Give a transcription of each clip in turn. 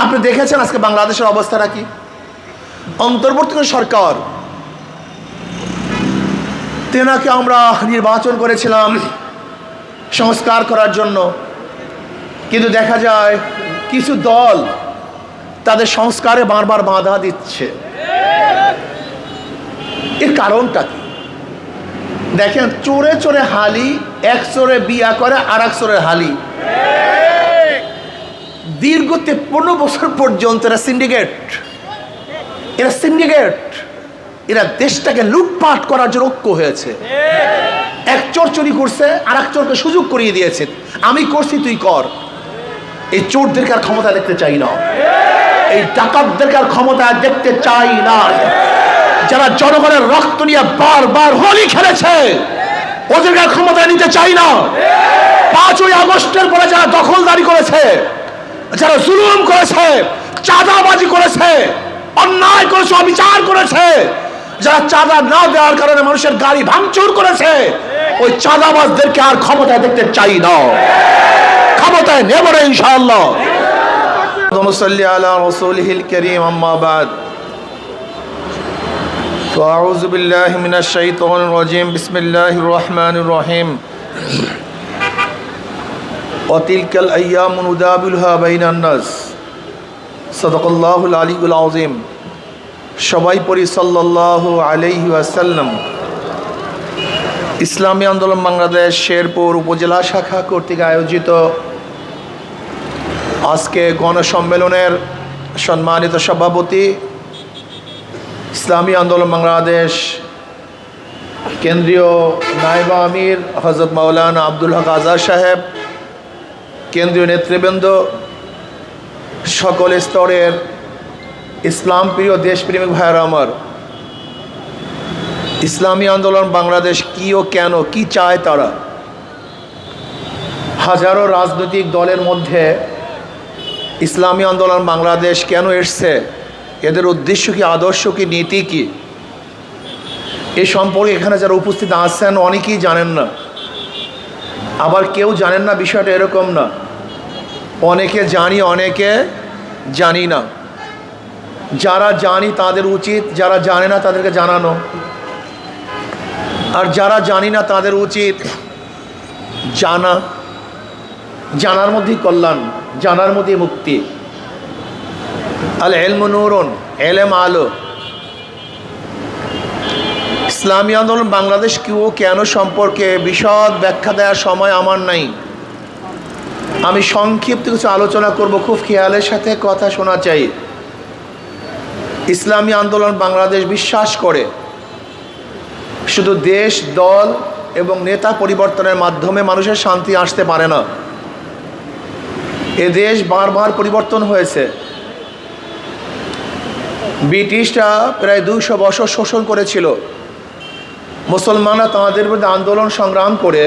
আপনি দেখেছেন আজকে বাংলাদেশের অবস্থাটা কি? অন্তর্বর্তীকালীন সরকার, তেনাকে আমরা নির্বাচন করেছিলাম সংস্কার করার জন্য, কিন্তু দেখা যায় কিছু দল তাদের সংস্কারে বারবার বাধা দিচ্ছে। এর কারণটা কি? দেখেন, চোরে চোরে হালি, এক চোরে বিয়া করে আর এক চোরে হালি। দীর্ঘ 53 বছর পর্যন্ত এরা সিন্ডিকেট, এরা দেশটাকে লুটপাট করার জন্য ঐক্য হয়েছে। এক চোর চুরি করছে, আর এক চোরকে সুযোগ করিয়ে দিয়েছে, আমি করছি তুই কর। এই চোরদেরকে আর ক্ষমতা দেখতে চাই না, এই ডাকাতদেরকে আর ক্ষমতা দেখতে চাই না। যারা জনগণের রক্ত নিয়ে বারবার হোলি খেলেছে, ওদেরকে আর ক্ষমতা নিতে চাই না। 5ই আগস্টের পরে যারা দখলদারি করেছে, যারা জুলুম করেছে, চাঁদাবাজি করেছে, অন্যায় করেছে, অবিচার করেছে, যারা চাঁদা না দেওয়ার কারণে মানুষের গাড়ি ভাঙচুর করেছে, ওই চাঁদাবাজদেরকে আর ক্ষমতায় দেখতে চাই না। ক্ষমতায় নেব না ইনশাআল্লাহ। মুসাল্লি আলা রাসূলিহিল কারীম, আম্মা বাদ। ফাআউযু বিল্লাহি মিনাশ শাইতানির রাজীম। বিসমিল্লাহির রহমানির রহিম। ওয়া তিলকাল আইয়ামু নুদাবিলুহা বাইনান নাস। সাদাকাল্লাহুল আলিয়্যুল আযীম। সবাই পড়ি সাল্লাল্লাহু আলাইহি ওয়াসাল্লাম। ইসলামী আন্দোলন বাংলাদেশ শেরপুর উপজেলা শাখা কর্তৃক আয়োজিত আজকে গণসম্মেলনের সম্মানিত সভাপতি, ইসলামী আন্দোলন বাংলাদেশ কেন্দ্রীয় নায়েব আমির হযরত মাওলানা আব্দুল হক আজাদ সাহেব, কেন্দ্রীয় নেতৃবৃন্দ, সকল স্তরের ইসলাম প্রিয় দেশপ্রেমিক ভাইয়েরা আমার, ইসলামী আন্দোলন বাংলাদেশ কি ও কেন, কি চায় তারা? হাজারো রাজনৈতিক দলের মধ্যে ইসলামী আন্দোলন বাংলাদেশ কেন এসছে, এদের উদ্দেশ্য কি, আদর্শ কি, নীতি কি, এ সম্পর্কে এখানে যারা উপস্থিত আছেন অনেকেই জানেন না। আবার কেউ জানেন না, বিষয়টা এরকম না। অনেকে জানি, অনেকে জানি না। যারা জানি তাদের উচিত, যারা জানে না তাদেরকে জানানো, আর যারা জানি না তাদের উচিত জানা। জানার মধ্যেই কল্যাণ, জানার মধ্যেই মুক্তি। আল ইলমু নূরুন, এলেম আলো। ইসলামী আন্দোলন বাংলাদেশ কি ও কেন সম্পর্কে বিশদ ব্যাখ্যা দেওয়ার সময় আমার নাই। আমি সংক্ষিপ্ত কিছু আলোচনা করব, খুব খেয়ালের সাথে কথা শোনা চাই। ইসলামী আন্দোলন বাংলাদেশ বিশ্বাস করে শুধু দেশ, দল এবং নেতা পরিবর্তনের মাধ্যমে মানুষের শান্তি আসতে পারে না। এ দেশ বারবার পরিবর্তন হয়েছে। ব্রিটিশরা প্রায় 200 বছর শোষণ করেছিল। মুসলমানরা তাদের বিরুদ্ধে আন্দোলন সংগ্রাম করে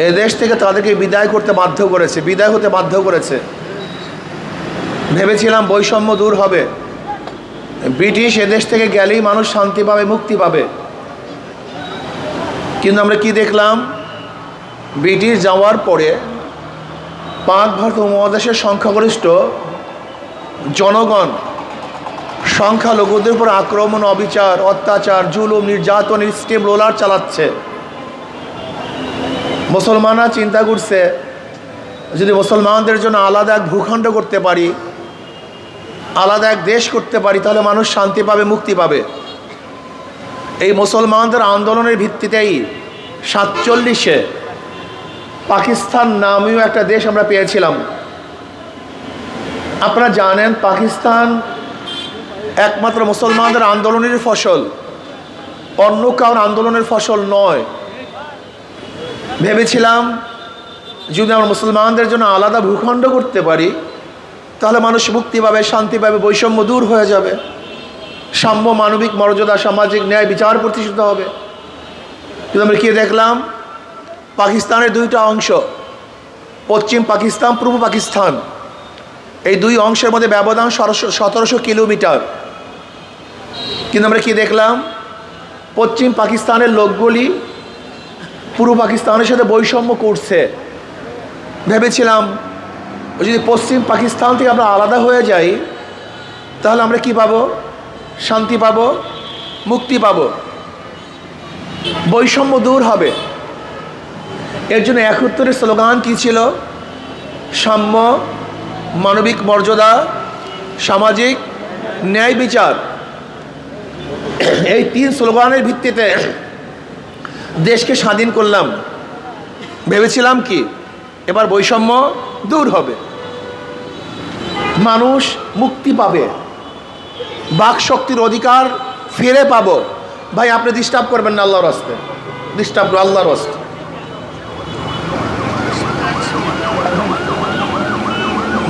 এ দেশ থেকে তাদেরকে বিদায় হতে বাধ্য করেছে। ভেবেছিলাম বৈষম্য দূর হবে, ব্রিটিশ এদেশ থেকে গেলেই মানুষ শান্তি পাবে, মুক্তি পাবে। কিন্তু আমরা কি দেখলাম? ব্রিটিশ যাওয়ার পরে পাক ভারত উপমহাদেশের সংখ্যাগরিষ্ঠ জনগণ সংখ্যালঘুদের উপর আক্রমণ, অবিচার, অত্যাচার, জুলুম, নির্যাতন, স্টিম রোলার চালাচ্ছে। মুসলমানরা চিন্তা করছে, যদি মুসলমানদের জন্য আলাদা এক ভূখণ্ড করতে পারি, আলাদা এক দেশ করতে পারি, তাহলে মানুষ শান্তি পাবে, মুক্তি পাবে। এই মুসলমানদের আন্দোলনের ভিত্তিতেই 47-এ পাকিস্তান নামীয় একটা দেশ আমরা পেয়েছিলাম। আপনারা জানেন, পাকিস্তান একমাত্র মুসলমানদের আন্দোলনের ফসল, অন্য কারোর আন্দোলনের ফসল নয়। ভেবেছিলাম যদি আমরা মুসলমানদের জন্য আলাদা ভূখণ্ড করতে পারি, তাহলে মানুষ মুক্তি পাবে, শান্তি পাবে, বৈষম্য দূর হয়ে যাবে, সাম্য, মানবিক মর্যাদা, সামাজিক ন্যায়, বিচার প্রতিষ্ঠিত হবে। কিন্তু আমরা কি দেখলাম? পাকিস্তানের 2টা অংশ, পশ্চিম পাকিস্তান, পূর্ব পাকিস্তান, এই 2 অংশের মধ্যে ব্যবধান 1700 কিলোমিটার। কিন্তু আমরা কি দেখলাম? পশ্চিম পাকিস্তানের লোকগুলি পূর্ব পাকিস্তানের সাথে বৈষম্য করছে। ভেবেছিলাম যদি পশ্চিম পাকিস্তান থেকে আমরা আলাদা হয়ে যাই তাহলে আমরা কি পাবো? শান্তি পাবো, মুক্তি পাবো, বৈষম্য দূর হবে। এর জন্য ৭১-এর স্লোগান কি ছিল? সাম্য, মানবিক মর্যাদা, সামাজিক ন্যায় বিচার। এই ৩ স্লোগানের ভিত্তিতে দেশকে স্বাধীন করলাম। ভেবেছিলাম কি এবার বৈষম্য দূর হবে, মানুষ মুক্তি পাবে, বাক শক্তির অধিকার ফিরে পাবো। ভাই আপনি ডিস্টার্ব করবেন না, আল্লাহর রাস্তে ডিস্টার্ব, আল্লাহর রাস্তে।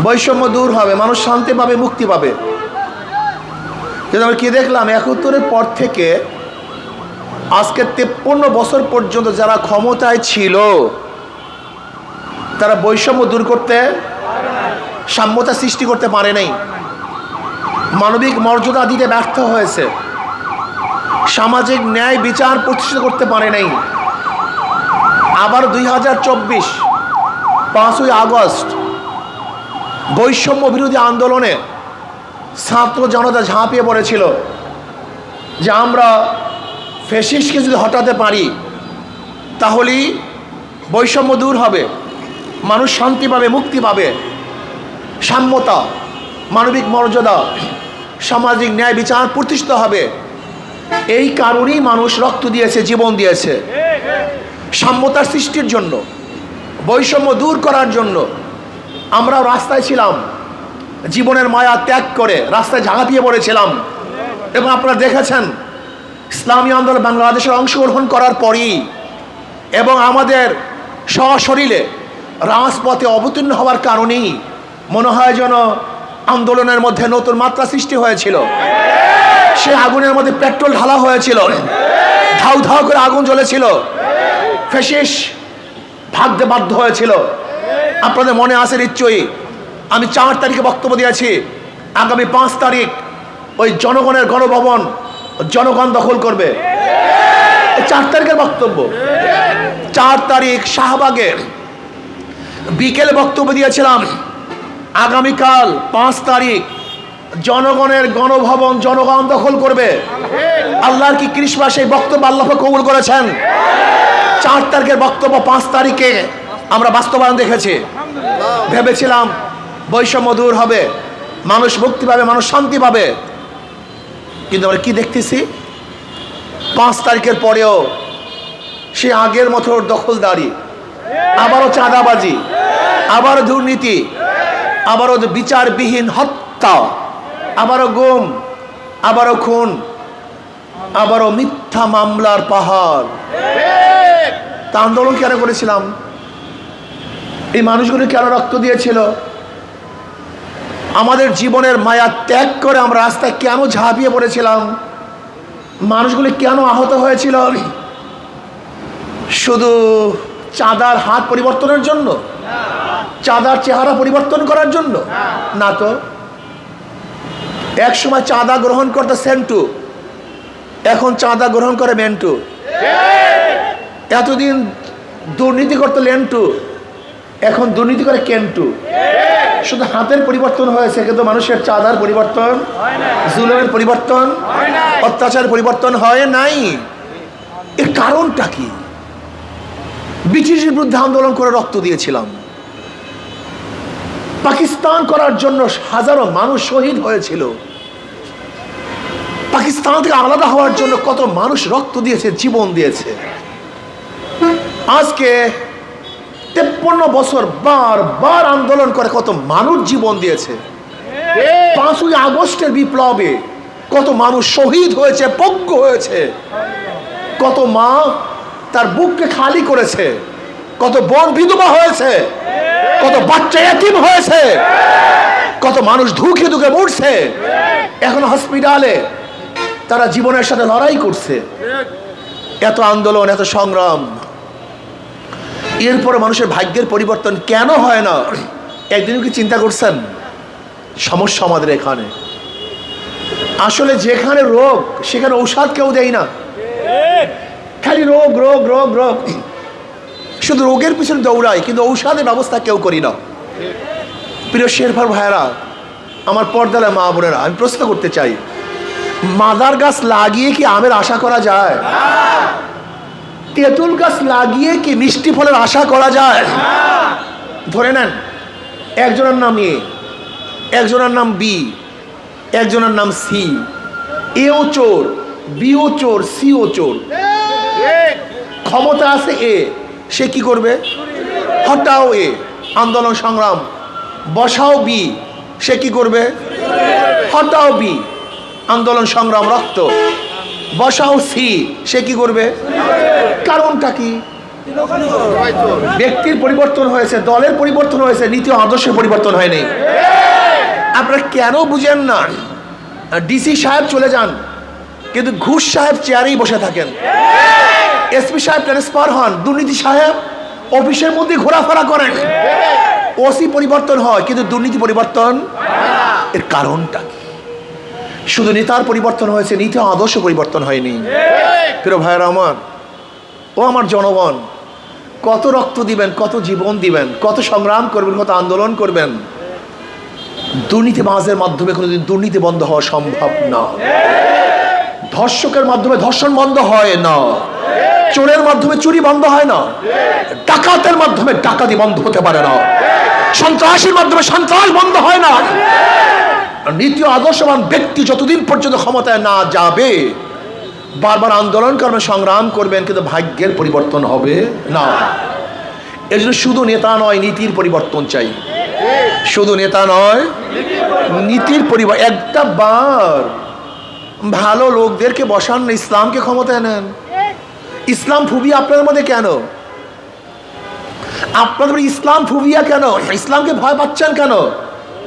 বৈষম্য দূর হবে, মানুষ শান্তি পাবে, মুক্তি পাবে। কিন্তু আমি কি দেখলাম, ৭১-এর পর থেকে আজকে ৫৩ বছর পর্যন্ত যারা ক্ষমতায় ছিল তারা বৈষম্য দূর করতে, সাম্যতা সৃষ্টি করতে পারে নাই, মানবিক মর্যাদা দিতে ব্যর্থ হয়েছে, সামাজিক ন্যায় বিচার প্রতিষ্ঠিত করতে পারে নাই। আবার ২০২৪ ৫ই আগস্ট বৈষম্য বিরোধী আন্দোলনে ছাত্র জনতা ঝাঁপিয়ে পড়েছিল যে আমরা ফ্যাসিস্টকে যদি হটাতে পারি তাহলেই বৈষম্য দূর হবে, মানুষ শান্তি পাবে, মুক্তি পাবে, সাম্যতা, মানবিক মর্যাদা, সামাজিক ন্যায় বিচার প্রতিষ্ঠিত হবে। এই কারণেই মানুষ রক্ত দিয়েছে, জীবন দিয়েছে, সাম্যতার সৃষ্টির জন্য, বৈষম্য দূর করার জন্য। আমরাও রাস্তায় ছিলাম, জীবনের মায়া ত্যাগ করে রাস্তায় ঝাঁপিয়ে পড়েছিলাম। এবং আপনারা দেখেছেন ইসলামী আন্দোলন বাংলাদেশের অংশগ্রহণ করার পরই এবং আমাদের সশরীরে রাজপথে অবতীর্ণ হওয়ার কারণেই মনে হয় যেন আন্দোলনের মধ্যে নতুন মাত্রা সৃষ্টি হয়েছিল। সে আগুনের মধ্যে পেট্রোল ঢালা হয়েছিল, ধাউ ধাউ করে আগুন জ্বলেছিল, ফ্যাসিস্ট ভাগতে বাধ্য হয়েছিল। আপনাদের মনে আছে নিশ্চয়ই, আমি ৪ তারিখে বক্তব্য দিয়েছি, আগামী ৫ তারিখ ওই জনগণের গণভবন জনগণ দখল করবে। ৪ তারিখের বক্তব্য। ৪ তারিখ শাহবাগে বিকেলে বক্তব্য দিয়েছিলাম, আগামীকাল ৫ তারিখ জনগণের গণভবন জনগণ দখল করবে। আল্লাহর কি ক্রিসমাস, এই বক্তব্য আল্লাহ কবুল করেছেন। ৪ তারিখের বক্তব্য ৫ তারিখে আমরা বাস্তবায়ন দেখেছি। ভেবেছিলাম বৈষম্য দূর হবে, মানুষ মুক্তি পাবে, মানুষ শান্তি পাবে। কিন্তু আমরা কি দেখতেছি, ৫ তারিখের পরেও সে আগের মতো দখলদারি, আবারও চাঁদাবাজি, আবারও দুর্নীতি, আবারও বিচারবিহীন হত্যা, আবারও গুম, আবারও খুন, আবারও মিথ্যা মামলার পাহাড়। তা আন্দোলন কেন করেছিলাম? এই মানুষগুলো কেন রক্ত দিয়েছিল? আমাদের জীবনের মায়া ত্যাগ করে আমরা রাস্তায় কেন ঝাঁপিয়ে পড়েছিলাম? মানুষগুলি কেন আহত হয়েছিল? শুধু চাঁদার হাত পরিবর্তনের জন্য, চাঁদার চেহারা পরিবর্তন করার জন্য না তো। এক সময় চাঁদা গ্রহণ করতে সেন্টু, এখন চাঁদা গ্রহণ করে মেন্টু। এতদিন দুর্নীতি করতে লেন্টু, এখন দুর্নীতি করে কেন্টু। শুধু হাতের পরিবর্তন হয়েছে, কিন্তু মানুষের চাঁদার পরিবর্তন, জুলুমের পরিবর্তন, অত্যাচারের পরিবর্তন হয় নাই। এর কারণটা কি? ব্রিটিশের বিরুদ্ধে আন্দোলন করে রক্ত দিয়েছিলাম, পাকিস্তান করার জন্য হাজারো মানুষ শহীদ হয়েছিল, পাকিস্তান থেকে আলাদা হওয়ার জন্য কত মানুষ রক্ত দিয়েছে, জীবন দিয়েছে। আজকে ৫৩ বছর বারবার আন্দোলন করে কত মানুষ জীবন দিয়েছে। ৫ই আগস্টের বিপ্লবে কত মানুষ শহীদ হয়েছে, পঙ্গ হয়েছে, কত মা তার বুককে খালি করেছে, কত বোন বিধবা হয়েছে, কত বাচ্চা এতিম হয়েছে, কত মানুষ ধুকে ধুকে মরছে, এখন হসপিটালে তারা জীবনের সাথে লড়াই করছে। এত আন্দোলন, এত সংগ্রাম, এরপরে মানুষের ভাগ্যের পরিবর্তন কেন হয় না? একদিনও কি চিন্তা করছেন? সমস্যা আমাদের এখানে। আসলে যেখানে রোগ সেখানে ঔষধ কেউ দেয় না, খালি রোগ রোগ রোগ রোগ, শুধু রোগের পিছনে দৌড়াই, কিন্তু ঔষধের ব্যবস্থা কেউ করি না। প্রিয় শেরফার ভাইয়েরা, আমার পর্দালে মা বোনেরা, আমি প্রশ্ন করতে চাই, মাদার গাছ লাগিয়ে কি আমের আশা করা যায়? তেঁতুল গাছ লাগিয়ে কি মিষ্টি ফলের আশা করা যায়? ধরে নেন, একজনের নাম এ, একজনের নাম বি, একজনের নাম সি। এও চোর, বিও চোর, সিও চোর। ক্ষমতা আছে এ, সে কি করবে? হটাও এ, আন্দোলন সংগ্রাম। বসাও বি, সে কি করবে? হটাও বি, আন্দোলন সংগ্রাম রক্ত। বসাও সি, সে কি করবে? কারণটা কি? ব্যক্তির পরিবর্তন হয়েছে, দলের পরিবর্তন হয়েছে, নীতি আদর্শের পরিবর্তন হয়নি। আপনারা কেন বুঝেন না? ডিসি সাহেব চলে যান, কিন্তু ঘুষ সাহেব চেয়ারেই বসে থাকেন। এসপি সাহেব ট্রান্সফার হন, দুর্নীতি সাহেব অফিসের মধ্যে ঘোরাফেরা করেন। ওসি পরিবর্তন হয়, কিন্তু দুর্নীতি পরিবর্তন। এর কারণটা কি? শুধু নেতার পরিবর্তন হয়েছে, নীতি আদর্শ পরিবর্তন হয়নি। প্রিয় ভাইয়েরা আমার, ও আমার জনগণ, কত রক্ত দিবেন, কত জীবন দিবেন, কত সংগ্রাম করবেন, কত আন্দোলন করবেন, দুর্নীতিবাজের মাধ্যমে কোনোদিন দুর্নীতি বন্ধ হওয়া সম্ভব না। ধর্ষকের মাধ্যমে ধর্ষণ বন্ধ হয় না, চোরের মাধ্যমে চুরি বন্ধ হয় না, ডাকাতের মাধ্যমে ডাকাতি বন্ধ হতে পারে না, সন্ত্রাসীর মাধ্যমে সন্ত্রাস বন্ধ হয় না। নীতি আদর্শবান ব্যক্তি যতদিন পর্যন্ত ক্ষমতায় না যাবে, বারবার আন্দোলন করবেন, সংগ্রাম করবেন, কিন্তু ভাগ্যের পরিবর্তন হবে না। এর জন্য শুধু নেতা নয়, নীতির পরিবর্তন চাই। শুধু নেতা নয়, নীতির পরিবর্তন। একটা বার ভালো লোকদেরকে বসান, ইসলামকে ক্ষমতায় নেন। ইসলাম ফুবিয়া আপনাদের মধ্যে কেন? আপনাদের ইসলাম ফুবিয়া কেন? ইসলামকে ভয় পাচ্ছেন কেন?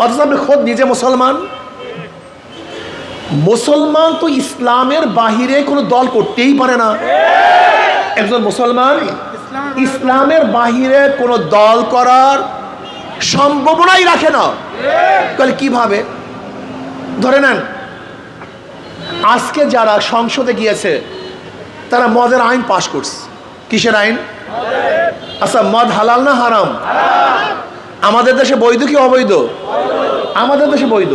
অথচ আপনি খোদ নিজে মুসলমান। মুসলমান তো ইসলামের বাহিরে কোনো দল করতেই পারে না। একজন মুসলমান ইসলামের বাহিরে কোনো দল করার সম্ভাবনাই রাখে না। তাহলে কিভাবে? ধরে নেন, আজকে যারা সংসদে গিয়েছে তারা মদের আইন পাশ করছে। কিসের আইন? আচ্ছা, মদ হালাল না হারাম? আমাদের দেশে বৈধ কি অবৈধ? আমাদের দেশে বৈধ।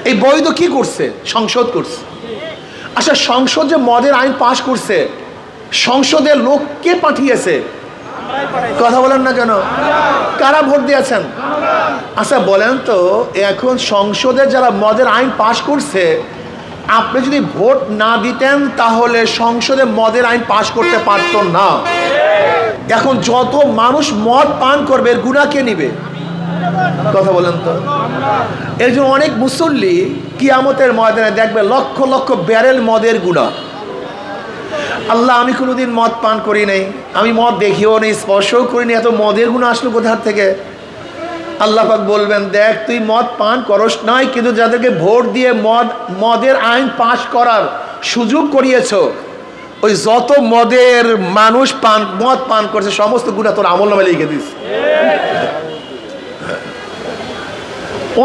এই বৈধ কি করছে? সংসদ করছে। আচ্ছা, সংসদ যে মদের আইন পাশ করছে, সংসদের লোক কে পাঠিয়েছে? কথা বলেন না কেন? কারা ভোট দিয়েছেন? আচ্ছা বলেন তো, এখন সংসদে যারা মদের আইন পাশ করছে, আপনি যদি ভোট না দিতেন তাহলে সংসদে মদের আইন পাশ করতে পারত না। এখন যত মানুষ মদ পান করবে, এর গুনাহ কে নিবে? কথা বলেন তো। এর জন্য অনেক মুসল্লি কিয়ামতের ময়দানে দেখবে লক্ষ লক্ষ ব্যারেল মদের গুনাহ। আল্লাহ, আমি কোনোদিন মদ পান করি নাই, আমি মদ দেখিও নেই, স্পর্শও করিনি, এত মদের গুনাহ আসলো কোথা থেকে? আল্লাহ পাক বলবেন, দেখ তুই মদ পান করস নাই, কিন্তু যাদেরকে ভোট দিয়ে মদের আইন পাশ করার সুযোগ করিয়েছ, ওই যত মদের মানুষ মদ পান করছে সমস্ত গুনাহ তোর আমলনামায় লিখে দিস।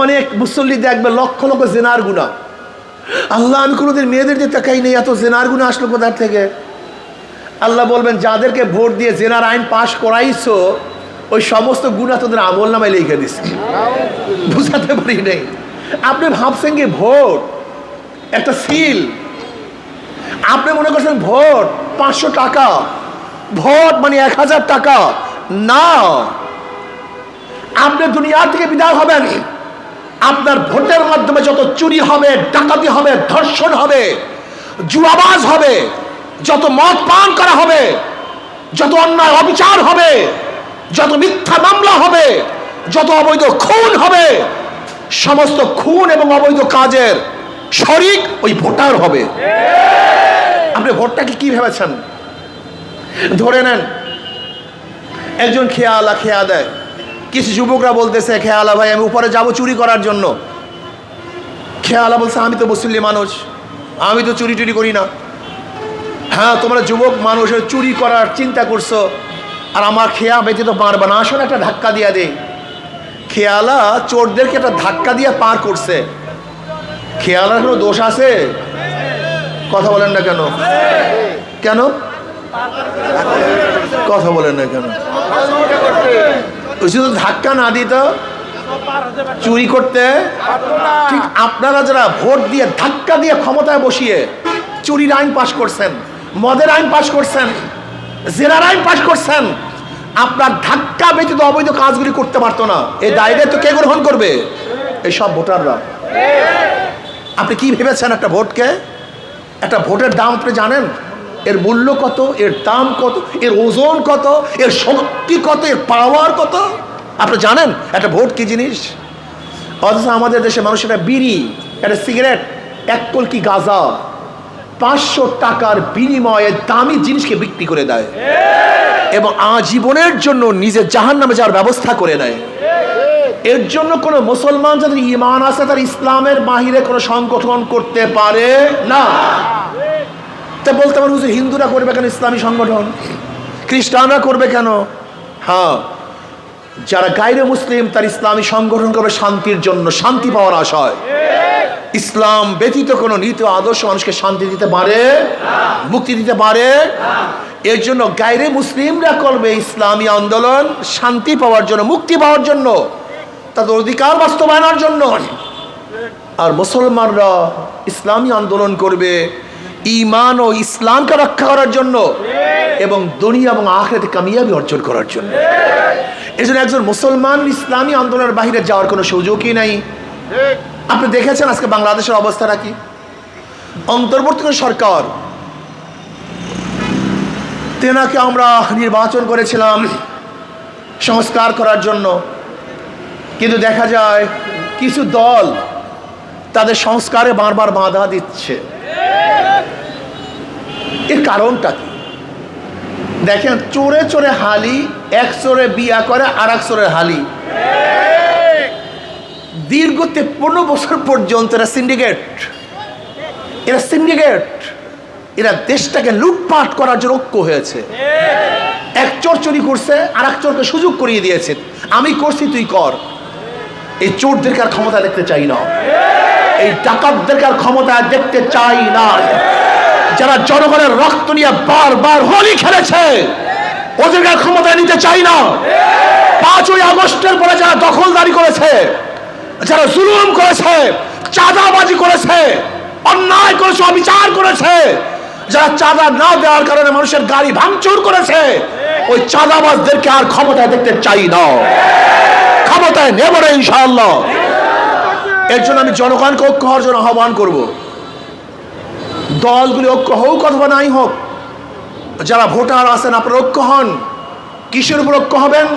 অনেক মুসল্লি দেখবে লক্ষ লক্ষ জেনার গুনাহ। আল্লাহ, আমি কোনোদিন মেয়েদের দিয়ে তাকাই নেই, এত জেনার গুনাহ আসলো কোথা থেকে? আল্লাহ বলবেন, যাদেরকে ভোট দিয়ে জেনার আইন পাশ করাইছো ওই সমস্ত গুনাহ তোদের আমলনামায় লিখে দিস। বুঝাতে পারি নাই। আপনি ভাবছেন কি ভোট একটা সিল? আপনি মনে করছেন ভোট 500 টাকা, ভোট মানে 1000 টাকা? না, আপনি দুনিয়া থেকে বিদায় হবেন, আপনার ভোটের মাধ্যমে যত চুরি হবে, ডাকাতি হবে, ধর্ষণ হবে, জুয়াবাজ হবে, যত মদ পান করা হবে, যত অন্যায় অবিচার হবে, যত মিথ্যা মামলা হবে, যত অবৈধ খুন হবে, সমস্ত খুন এবং অবৈধ কাজের শরিক ওই ভোটার হবে। আপনি ভোটটাকে কি ভেবেছেন? ধরে নেন একজন খেয়া দেয়, কিছু যুবকরা বলতেছে, খেয়ালা ভাই আমি উপরে যাব চুরি করার জন্য। খেয়ালা বলছে, আমি তো মুসলিম মানুষ, আমি তো চুরি টুরি করি না। হ্যাঁ, তোমরা যুবক মানুষ চুরি করার চিন্তা করছো, আর আমার খেয়া ব্যতীত পারবে না, আসলে একটা ধাক্কা দিয়া দে। খেয়ালা চোরদেরকে একটা ধাক্কা দিয়ে পার করছে। খেয়ালার কোনো দোষ আছে? কথা বলেন না কেন? কেন কথা বলেন না কেন? শুধু ধাক্কা না দিত চুরি করতে। ঠিক আপনারা যারা ভোট দিয়ে ধাক্কা দিয়ে ক্ষমতায় বসিয়ে চুরির আইন পাশ করছেন, মদের আইন পাশ করছেন, জেনার আইন পাশ করছেন, আপনার ধাক্কা ব্যতীত অবৈধ কাজগুলি করতে পারতো না। এই দায়িত্ব তো কে গ্রহণ করবে? এই সব ভোটাররা। আপনি কি ভেবেছেন একটা ভোটকে? একটা ভোটের দাম আপনি জানেন? এর মূল্য কত, এর দাম কত, এর ওজন কত, এর শক্তি কত, এর পাওয়ার কত আপনি জানেন একটা ভোট কি জিনিস? অথচ আমাদের দেশে মানুষ একটা বিড়ি, একটা সিগারেট, এক কলকি গাঁজা 500 টাকার বিনিময়ে দামি জিনিসকে বিক্রি করে দেয় এবং আজীবনের জন্য নিজে জাহান্নামে যাওয়ার ব্যবস্থা করে নেয়। এর জন্য কোনো মুসলমান যাদের ঈমান আছে তার ইসলামের বাহিরে কোনো সংগঠন করতে পারে না। তা বলতে পারেন হুজুর হিন্দুরা করবে কেন ইসলামী সংগঠন, খ্রিস্টানরা করবে কেন? হ্যাঁ, যারা গায়রে মুসলিম তার ইসলামী সংগঠন করবে শান্তির জন্য, শান্তি পাওয়ার আশায়। ইসলাম ব্যতীত কোনো নীতি আদর্শ মানুষকে শান্তি দিতে পারে, মুক্তি দিতে পারে। এর জন্য গায়রে মুসলিমরা করবে ইসলামী আন্দোলন শান্তি পাওয়ার জন্য, মুক্তি পাওয়ার জন্য, তাদের অধিকার বাস্তবায়নের জন্য। আর মুসলমানরা ইসলামী আন্দোলন করবে ঈমান ও ইসলামকে রক্ষা করার জন্য এবং দুনিয়া এবং আখিরাতে কামিয়াবি অর্জন করার জন্য। এই জন্য একজন মুসলমান ইসলামী আন্দোলনের বাইরে যাওয়ার কোনো সুযোগই নাই। আপনি দেখেছেন আজকে বাংলাদেশের অবস্থাটা কি? অন্তর্বর্তীকালীন সরকার, তেনাকে আমরা নির্বাচন করেছিলাম সংস্কার করার জন্য, কিন্তু দেখা যায় কিছু দল তাদের সংস্কারে বারবার বাধা দিচ্ছে। এর কারণটা কি? দেখেন, চোরে চোরে হালি, এক চোরে বিয়া করে আর এক চোরে হালি। দীর্ঘ 53 বছর পর্যন্ত এরা সিন্ডিকেট, এরা দেশটাকে লুটপাট করার জন্য ঐক্য হয়েছে। এক চোর চুরি করছে আর এক চোরকে সুযোগ করিয়ে দিয়েছে, আমি করছি তুই কর। এই চোরদেরকে আর ক্ষমতা দেখতে চাই না, এই ডাকাতদেরকে আর ক্ষমতা দেখতে চাই না। যারা জনগণের রক্ত নিয়ে বারবার হোলি খেলেছে ওদেরকে আর ক্ষমতা নিতে চাই না। 5ই আগস্টের পরে যারা দখলদারি করেছে, যারা জুলুম করেছে, চাঁদাবাজি করেছে, অন্যায় করেছে, অবিচার করেছে, যারা চাঁদা না দেওয়ার কারণে মানুষের গাড়ি ভাঙচুর করেছে, ওই চাঁদাবাজদেরকে আর ক্ষমতায় দেখতে চাই না, ক্ষমতায় নেব না ইনশাআল্লাহ। এর জন্য আমি জনগণকে ঐক্য হওয়ার জন্য আহ্বান করব। দলগুলি ঐক্য হোক অথবা নাই হোক, যারা ভোটার আছেন আপনারা ঐক্য হন। কিসের উপর ঐক্য হবেন?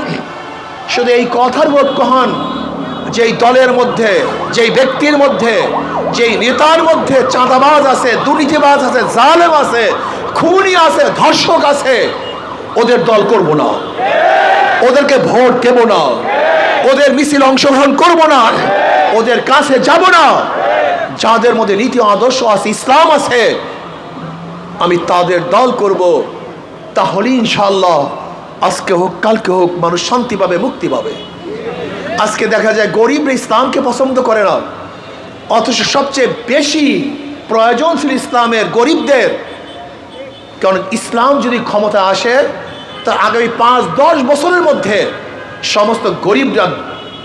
শুধু এই কথার উপর ঐক্য হন যেই দলের মধ্যে, যেই ব্যক্তির মধ্যে, যেই নেতার মধ্যে চাঁদাবাজ আছে, দুর্নীতিবাজ আছে, জালেম আছে, খুনি আছে, ধর্ষক আছে, ওদের দল করব না, ওদেরকে ভোট দেব না, ওদের মিছিল অংশগ্রহণ করব না, ওদের কাছে যাব না। যাদের মধ্যে নীতি আদর্শ আছে, ইসলাম আছে, আমি তাদের দল করব। তাহলে ইনশাআল্লাহ আজকে হোক কালকে হোক মানুষ শান্তি পাবে, মুক্তি পাবে। আজকে দেখা যায় গরিবরা ইসলামকে পছন্দ করে না, অথচ সবচেয়ে বেশি প্রয়োজন ছিল ইসলামের গরিবদের। কারণ ইসলাম যদি ক্ষমতা আসে তার আগামী 5-10 বছরের মধ্যে সমস্ত গরিবরা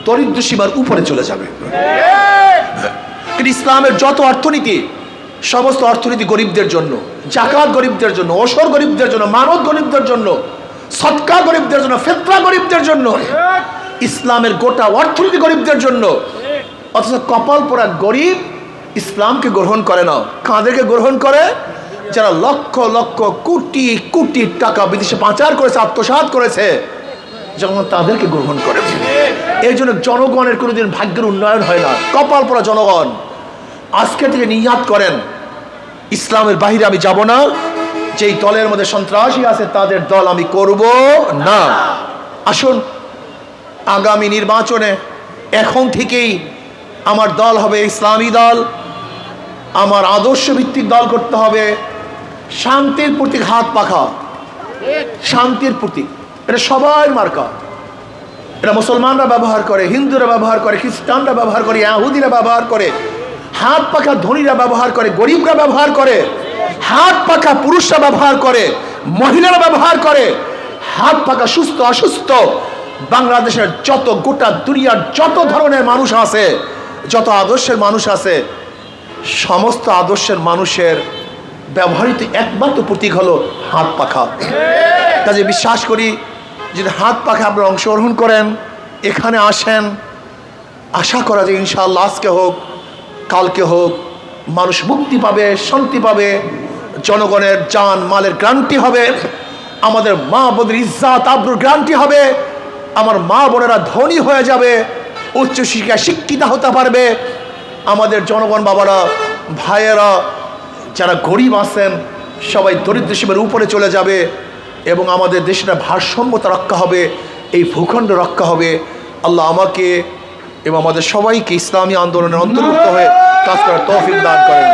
দরিদ্র সীমার উপরে চলে যাবে। কিন্তু ইসলামের যত অর্থনীতি, সমস্ত অর্থনীতি গরিবদের জন্য, জাকাত গরিবদের জন্য, ওসর গরিবদের জন্য, মানত গরিবদের জন্য, সদকা গরিবদের জন্য, ফিতরা গরিবদের জন্য। ইসলামের গোটা অর্থনীতি গরিবদের জন্য। অথচ কপাল পোড়া গরিব ইসলামকে গ্রহণ করে না। কাদেরকে গ্রহণ করে? যারা লক্ষ লক্ষ কোটি কোটি টাকা বিদেশে পাচার করেছে, আত্মসাৎ করেছে, যখন তাদেরকে গ্রহণ করে। এই জন্য জনগণের কোনোদিন ভাগ্যের উন্নয়ন হয় না। কপাল পোড়া জনগণ আজকে থেকে নিয়াত করেন, ইসলামের বাহিরে আমি যাব না, যেই দলের মধ্যে সন্ত্রাসী আছে তাদের দল আমি করব না। আসুন আগামী নির্বাচনে এখন থেকেই আমার দল হবে ইসলামী দল, আমার আদর্শ ভিত্তিক দল করতে হবে। শান্তির প্রতীক হাত পাখা, শান্তির প্রতীক, এটা সবার মার্কা। এটা মুসলমানরা ব্যবহার করে, হিন্দুরা ব্যবহার করে, খ্রিস্টানরা ব্যবহার করে, ইহুদিরা ব্যবহার করে, হাত পাখা ধনীরা ব্যবহার করে, গরিবরা ব্যবহার করে, হাত পাখা পুরুষরা ব্যবহার করে, মহিলারা ব্যবহার করে, হাত পাখা সুস্থ অসুস্থ বাংলাদেশের যত, গোটা দুনিয়ার যত ধরনের মানুষ আছে, যত আদর্শের মানুষ আছে, সমস্ত আদর্শের মানুষের ব্যবহৃত একমাত্র প্রতীক হলো হাত পাখা। কাজে বিশ্বাস করি যদি হাত পাখা আপনারা অংশগ্রহণ করেন, এখানে আসেন, আশা করা যায় ইনশাআল্লাহ আজকে হোক কালকে হোক মানুষ মুক্তি পাবে, শান্তি পাবে, জনগণের জান মালের গ্যারান্টি হবে, আমাদের মা বোনের ইজ্জাত আবরুর গ্যারান্টি হবে, আমার মা বোনেরা ধনী হয়ে যাবে, উচ্চশিক্ষায় শিক্ষিত হতে পারবে, আমাদের জনগণ বাবারা ভাইয়েরা যারা গরিব আছেন সবাই দরিদ্র সীমার উপরে চলে যাবে এবং আমাদের দেশটা ভারসাম্যতা রক্ষা হবে, এই ভূখণ্ড রক্ষা হবে। আল্লাহ আমাকে এবং আমাদের সবাইকে ইসলামী আন্দোলনের অন্তর্ভুক্ত হয়ে কাজ করার তৌফিক দান করেন।